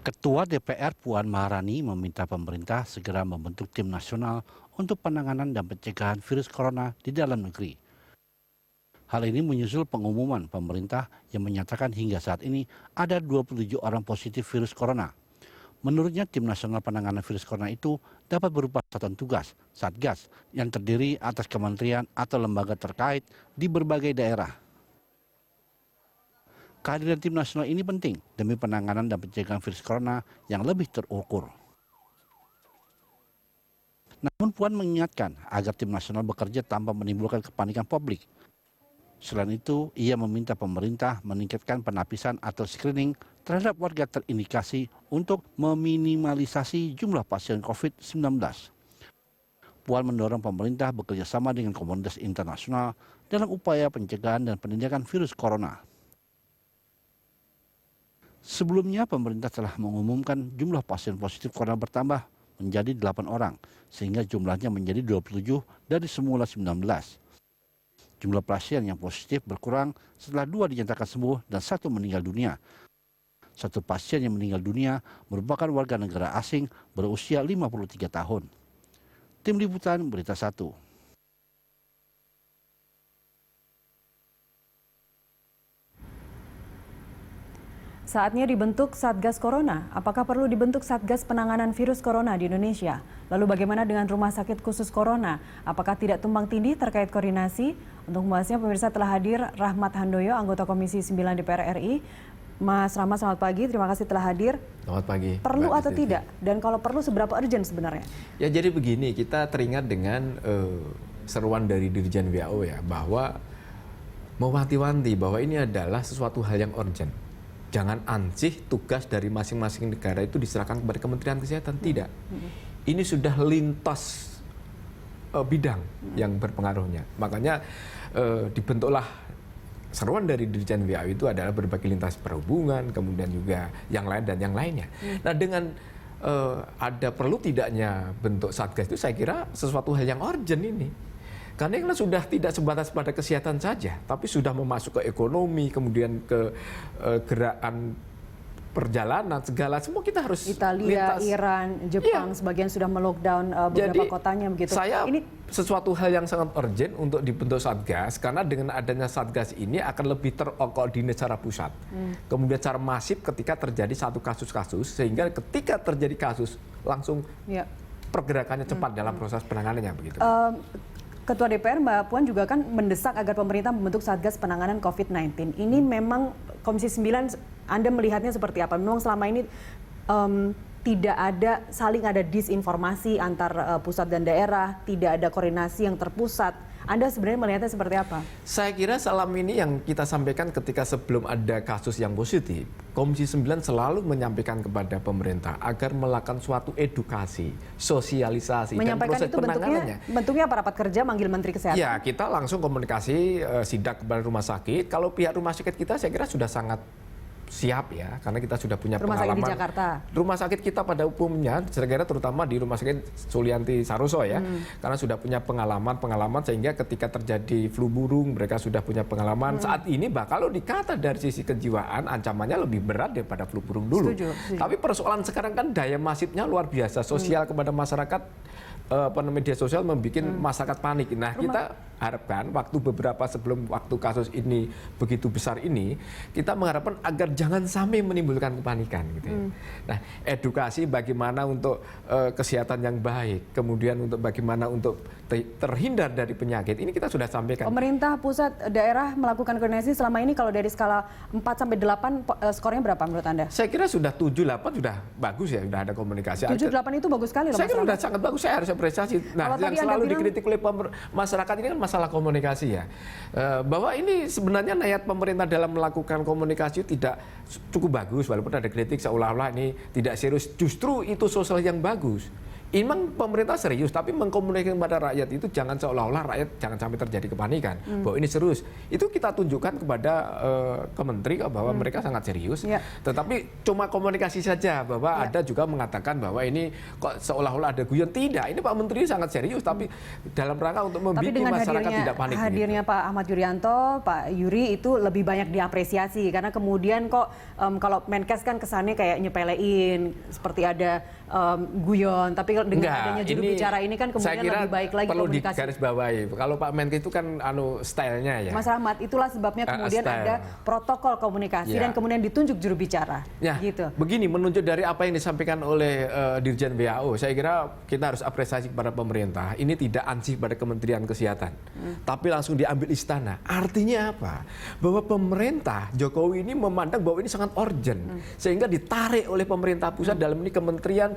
Ketua DPR Puan Maharani meminta pemerintah segera membentuk tim nasional untuk penanganan dan pencegahan virus corona di dalam negeri. Hal ini menyusul pengumuman pemerintah yang menyatakan hingga saat ini ada 27 orang positif virus corona. Menurutnya tim nasional penanganan virus corona itu dapat berupa satuan tugas, Satgas, yang terdiri atas kementerian atau lembaga terkait di berbagai daerah. Kehadiran tim nasional ini penting demi penanganan dan pencegahan virus corona yang lebih terukur. Namun Puan mengingatkan agar tim nasional bekerja tanpa menimbulkan kepanikan publik. Selain itu, ia meminta pemerintah meningkatkan penapisan atau screening terhadap warga terindikasi untuk meminimalisasi jumlah pasien COVID-19. Puan mendorong pemerintah bekerja sama dengan komunitas internasional dalam upaya pencegahan dan penindakan virus corona. Sebelumnya, pemerintah telah mengumumkan jumlah pasien positif corona bertambah menjadi 8 orang, sehingga jumlahnya menjadi 27 dari semula 19. Jumlah pasien yang positif berkurang setelah 2 dinyatakan sembuh dan 1 meninggal dunia. 1 pasien yang meninggal dunia merupakan warga negara asing berusia 53 tahun. Tim Liputan Berita 1. Saatnya dibentuk Satgas Corona. Apakah perlu dibentuk Satgas penanganan virus corona di Indonesia? Lalu bagaimana dengan rumah sakit khusus corona? Apakah tidak tumpang tindih terkait koordinasi? Untuk membahasnya pemirsa telah hadir Rahmat Handoyo, anggota Komisi 9 DPR RI. Mas Rahmat, selamat pagi. Terima kasih telah hadir. Selamat pagi. Perlu atau tidak? Dan kalau perlu seberapa urgent sebenarnya? Ya jadi begini, kita teringat dengan seruan dari Dirjen WHO ya, bahwa mewanti-wanti bahwa ini adalah sesuatu hal yang urgent. Jangan ansih tugas dari masing-masing negara itu diserahkan kepada Kementerian Kesehatan. Tidak. Ini sudah lintas bidang yang berpengaruhnya. Makanya dibentuklah seruan dari Dirjen WHO itu adalah berbagai lintas perhubungan, kemudian juga yang lain dan yang lainnya. Nah dengan ada perlu tidaknya bentuk Satgas itu saya kira sesuatu hal yang urgent ini. Karena ini sudah tidak sebatas pada kesehatan saja, tapi sudah memasuk ke ekonomi, kemudian ke gerakan perjalanan, segala semua kita harus Italia, lintas. Iran, Jepang, sebagian sudah melockdown beberapa kotanya begitu. Ini sesuatu hal yang sangat urgent untuk dibentuk Satgas, karena dengan adanya Satgas ini akan lebih terkoordinir secara pusat. Kemudian secara masif ketika terjadi satu kasus-kasus, sehingga ketika terjadi kasus langsung pergerakannya cepat dalam proses penanganannya begitu. Ketua DPR Mbak Puan juga kan mendesak agar pemerintah membentuk Satgas penanganan COVID-19. Ini memang Komisi 9 Anda melihatnya seperti apa? Memang selama ini tidak ada saling ada disinformasi antar pusat dan daerah, tidak ada koordinasi yang terpusat. Anda sebenarnya melihatnya seperti apa? Saya kira selama ini yang kita sampaikan ketika sebelum ada kasus yang positif, Komisi 9 selalu menyampaikan kepada pemerintah agar melakukan suatu edukasi, sosialisasi, dan proses penanganannya. Bentuknya apa? Rapat kerja manggil Menteri Kesehatan? Ya, kita langsung komunikasi sidak kepada rumah sakit. Kalau pihak rumah sakit kita saya kira sudah sangat siap ya, karena kita sudah punya pengalaman. Rumah sakit di Jakarta? Rumah sakit kita pada umumnya, saya kira terutama di Rumah Sakit Sulianti Saroso ya, karena sudah punya pengalaman sehingga ketika terjadi flu burung mereka sudah punya pengalaman. Saat ini kalau dikata dari sisi kejiwaan ancamannya lebih berat daripada flu burung dulu. Setuju. Tapi persoalan sekarang kan daya masifnya luar biasa, sosial kepada masyarakat, media sosial membuat masyarakat panik. Nah, kita harapkan beberapa sebelum waktu kasus ini begitu besar ini, kita mengharapkan agar jangan sampai menimbulkan kepanikan gitu ya. Nah, edukasi bagaimana untuk kesehatan yang baik, kemudian untuk bagaimana untuk terhindar dari penyakit, ini kita sudah sampaikan. Pemerintah pusat daerah melakukan koordinasi selama ini, kalau dari skala 4 sampai 8 skornya berapa menurut Anda? Saya kira sudah 7-8 sudah bagus ya, sudah ada komunikasi. 7-8 itu bagus sekali loh. Saya kira sudah sangat bagus, saya harus apresiasi. Nah, yang selalu dikritik oleh masyarakat ini kan masalah komunikasi ya. Bahwa ini sebenarnya niat pemerintah dalam melakukan komunikasi tidak cukup bagus, walaupun ada kritik seolah-olah ini tidak serius. Justru itu sosial yang bagus. Memang pemerintah serius, tapi mengkomunikasikan kepada rakyat itu jangan seolah-olah rakyat jangan sampai terjadi kepanikan bahwa ini serius. Itu kita tunjukkan kepada kementeri bahwa mereka sangat serius. Tetapi cuma komunikasi saja bahwa ada juga mengatakan bahwa ini kok seolah-olah ada guyon. Tidak, ini Pak Menteri sangat serius, tapi dalam rangka untuk membimbing masyarakat tidak panik. Hadirnya gitu. Pak Ahmad Yuryanto, Pak Yuri itu lebih banyak diapresiasi karena kemudian kok kalau Menkes kan kesannya kayak nyepelein seperti ada guyon, tapi dengan adanya juru bicara ini kan kemudian lebih baik lagi perlu komunikasi. Digarisbawahi. Kalau Pak Menkes itu kan stylenya ya. Mas Rahmat, itulah sebabnya kemudian ada protokol komunikasi dan kemudian ditunjuk juru bicara. Gitu. Begini, menunjuk dari apa yang disampaikan oleh Dirjen WHO, saya kira kita harus apresiasi kepada pemerintah. Ini tidak ansih pada Kementerian Kesehatan, tapi langsung diambil istana. Artinya apa? Bahwa pemerintah Jokowi ini memandang bahwa ini sangat urgent, sehingga ditarik oleh pemerintah pusat dalam ini kementerian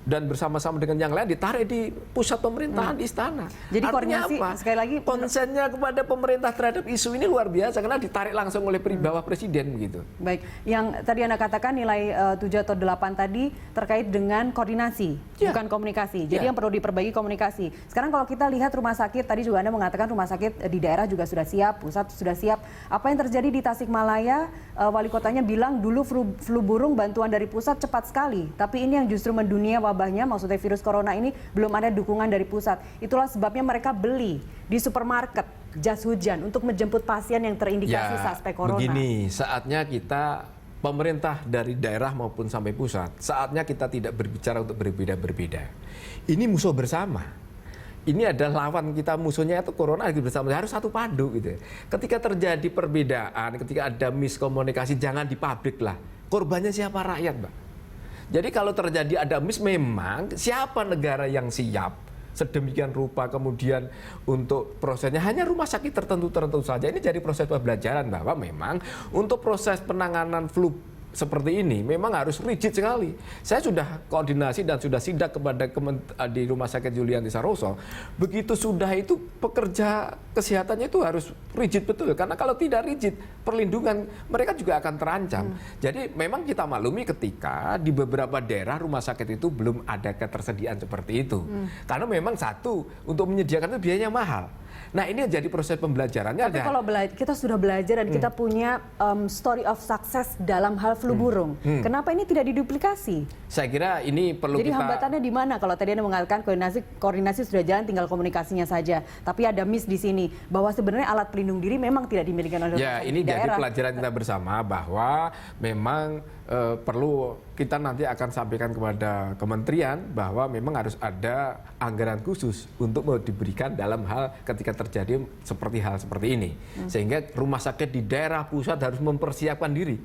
dan bersama-sama dengan yang lain ditarik di pusat pemerintahan di istana. Jadi artinya koordinasi, apa? sekali lagi Konsennya kepada pemerintah terhadap isu ini luar biasa karena ditarik langsung oleh bawah presiden begitu. Baik, yang tadi Anda katakan nilai 7 atau 8 tadi terkait dengan koordinasi, bukan komunikasi. Jadi yang perlu diperbaiki komunikasi. Sekarang kalau kita lihat rumah sakit, tadi juga Anda mengatakan rumah sakit di daerah juga sudah siap, pusat sudah siap. Apa yang terjadi di Tasikmalaya, wali kotanya bilang dulu flu burung bantuan dari pusat cepat sekali, tapi ini yang justru mendunia wabahnya, maksudnya virus corona ini belum ada dukungan dari pusat. Itulah sebabnya mereka beli di supermarket jas hujan untuk menjemput pasien yang terindikasi suspek corona. Begini, saatnya kita pemerintah dari daerah maupun sampai pusat, saatnya kita tidak berbicara untuk berbeda-berbeda. Ini musuh bersama. Ini adalah lawan kita, musuhnya itu corona bersama, harus satu padu gitu. Ketika terjadi perbedaan, ketika ada miskomunikasi, jangan dipabrik lah. Korbannya siapa? Rakyat, Mbak. Jadi kalau terjadi ada memang siapa negara yang siap sedemikian rupa kemudian untuk prosesnya hanya rumah sakit tertentu saja. Ini jadi proses pembelajaran bahwa memang untuk proses penanganan flu seperti ini memang harus rigid sekali. Saya sudah koordinasi dan sudah sidak kepada di Rumah Sakit Julianti Saroso. Begitu sudah itu pekerja kesehatannya itu harus rigid betul. Karena kalau tidak rigid, perlindungan mereka juga akan terancam. Jadi memang kita maklumi ketika di beberapa daerah rumah sakit itu belum ada ketersediaan seperti itu. Karena memang satu, untuk menyediakan itu biayanya mahal. Nah ini jadi proses pembelajarannya. Tapi kalau kita sudah belajar dan kita punya story of success dalam hal flu burung, kenapa ini tidak diduplikasi? Saya kira ini perlu jadi hambatannya di mana? Kalau tadi Anda mengatakan koordinasi sudah jalan, tinggal komunikasinya saja. Tapi ada miss di sini bahwa sebenarnya alat pelindung diri memang tidak dimiliki oleh ini jadi pelajaran kita bersama bahwa memang perlu kita nanti akan sampaikan kepada kementerian bahwa memang harus ada anggaran khusus untuk diberikan dalam hal ketika terjadi hal seperti ini. Sehingga rumah sakit di daerah pusat harus mempersiapkan diri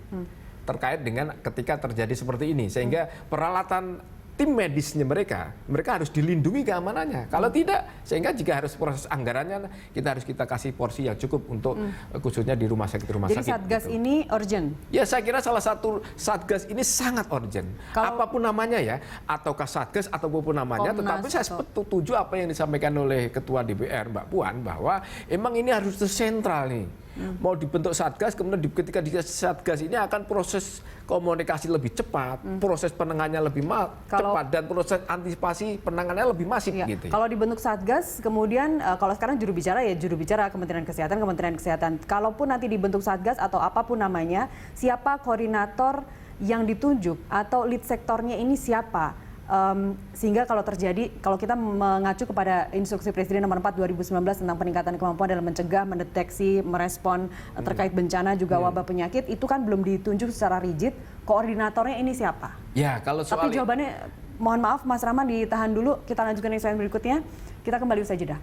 terkait dengan ketika terjadi seperti ini. Sehingga peralatan tim medisnya mereka harus dilindungi keamanannya. Kalau tidak, sehingga jika harus proses anggarannya, kita kasih porsi yang cukup untuk khususnya di rumah sakit. Jadi Satgas gitu. Ini urgent? Ya, saya kira salah satu Satgas ini sangat urgent. Apapun namanya ya, ataukah Satgas ataupun namanya, tetapi saya setuju apa yang disampaikan oleh Ketua DPR Mbak Puan bahwa emang ini harus sentral nih. Mau dibentuk Satgas, kemudian ketika di Satgas ini akan proses komunikasi lebih cepat, proses penanganannya lebih cepat, dan proses antisipasi penanganannya lebih masif gitu. Kalau dibentuk Satgas, kemudian kalau sekarang juru bicara Kementerian Kesehatan. Kalaupun nanti dibentuk Satgas atau apapun namanya, siapa koordinator yang ditunjuk atau lead sektornya ini siapa? Sehingga kalau kita mengacu kepada instruksi Presiden nomor 4 2019 tentang peningkatan kemampuan dalam mencegah, mendeteksi, merespon terkait bencana juga wabah penyakit, itu kan belum ditunjuk secara rigid, koordinatornya ini siapa? Ya, kalau soal Tapi jawabannya, mohon maaf Mas Rahman ditahan dulu, kita lanjutkan yang berikutnya, kita kembali usai jeda.